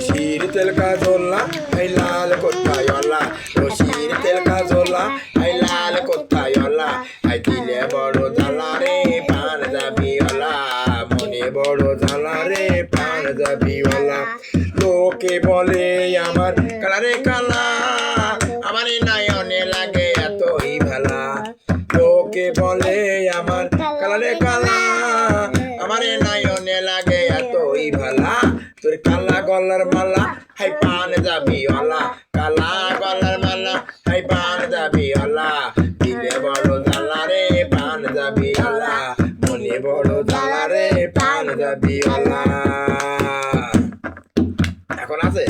রশির তেল কাজলা এই লাল কোথায় অলা রশির তেল কাজলা এই লাল কোথায় অলা আই দিলে বড় জ্বালা রে পান যাবি অলা মনে বড় জ্বালা রে পান যাবি অলা লোকে বলে আমার কালারে কালা আমার নয়নে লাগে এতই ভালা লোকে বলে আমার কালারে কালা আমার নয়নে লাগে এতই ভালা তোর কালা গলার মালা হাই পান যাবি অলা কালা গলার মালা হাই পান যাবি অলা দিলে বড় জ্বালা রে পান যাবি অলা মনে বড় জ্বালা রে পান যাবি অলা এখন আছে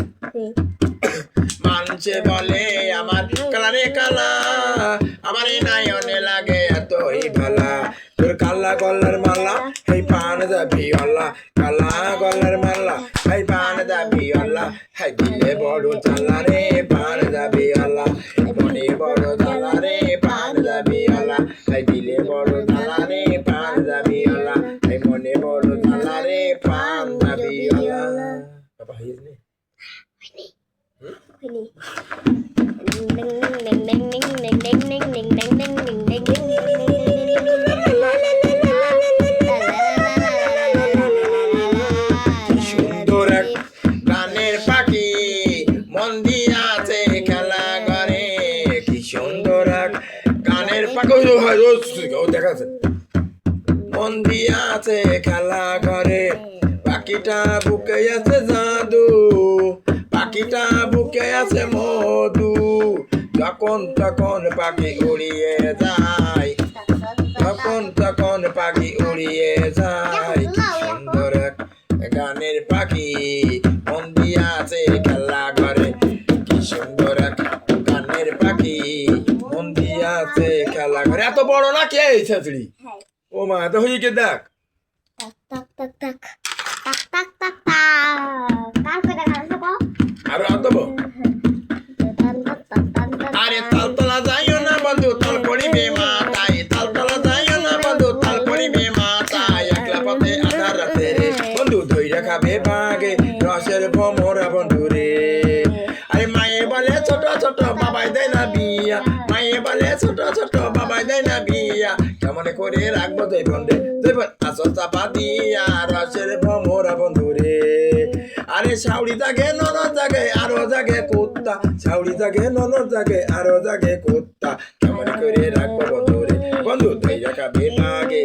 মানুষে বলে আমার কালারে কালা আমার নয়নে লাগে এতই ভালা তোর কালা গলার মালা এই পান যাবি অলা কালা গলার মালা এই পান যাবি অলা হাই দিলে বড় জ্বালা রে পান যাবি অলা মনে বড় জ্বালা রে পান যাবি অলা হাই দিলে বড় জ্বালা রে পান যাবি অলা এই মনে বড় জ্বালা রে পান যাবি অলা বাবা হইছে নি সুন্দর এক গানের পাখি মন দিয়াছে খেলা করে কি সুন্দর এক গানের পাখি দেখা আছে মন দিয়াছে খেলা করে পাখিটা বুকে আছে জাদু পাখিটা বুকে আছে মধু যখন তখন পাখি উড়িয়ে যায় যখন তখন পাখি উড়িয়ে যায় কি সুন্দর এক গানের পাখি মন দিয়াছে খেলা করে কি সুন্দর এক গানের পাখি মন দিয়াছে খেলা করে এত বড় না কে এই ছাত্রী ও মা এত হয়ে কে দেখ আরো আনতে আরে তালতলা যাইও না বন্ধু তাল পড়িবে মাথায় তালতলা যাইও না বন্ধু তাল পড়িবে মাথায় একলা পথে আধার রাতে রে বন্ধু ধইরা খাবে বাগে রসের ভমরা বন্ধু রে আরে মায়ে বলে ছোট ছোট বাবাই দেয় না বিয়া মায়ে বলে ছোট ছোট বাবাই দেয় না বিয়া কেমন করে রাখবো দুই বন্ধে দুই বোন আসল চাপা দিয়া রসের ভমরা বন্ধু রে আরে শাউড়ি জাগে ননদ জাগে আরো জাগে কুত্তা শাউড়ি জাগে ননদ জাগে আরো জাগে কুত্তা কেমন করে রাখবো বন্ধু রে বন্ধু ধৈর্য খাবে বাগে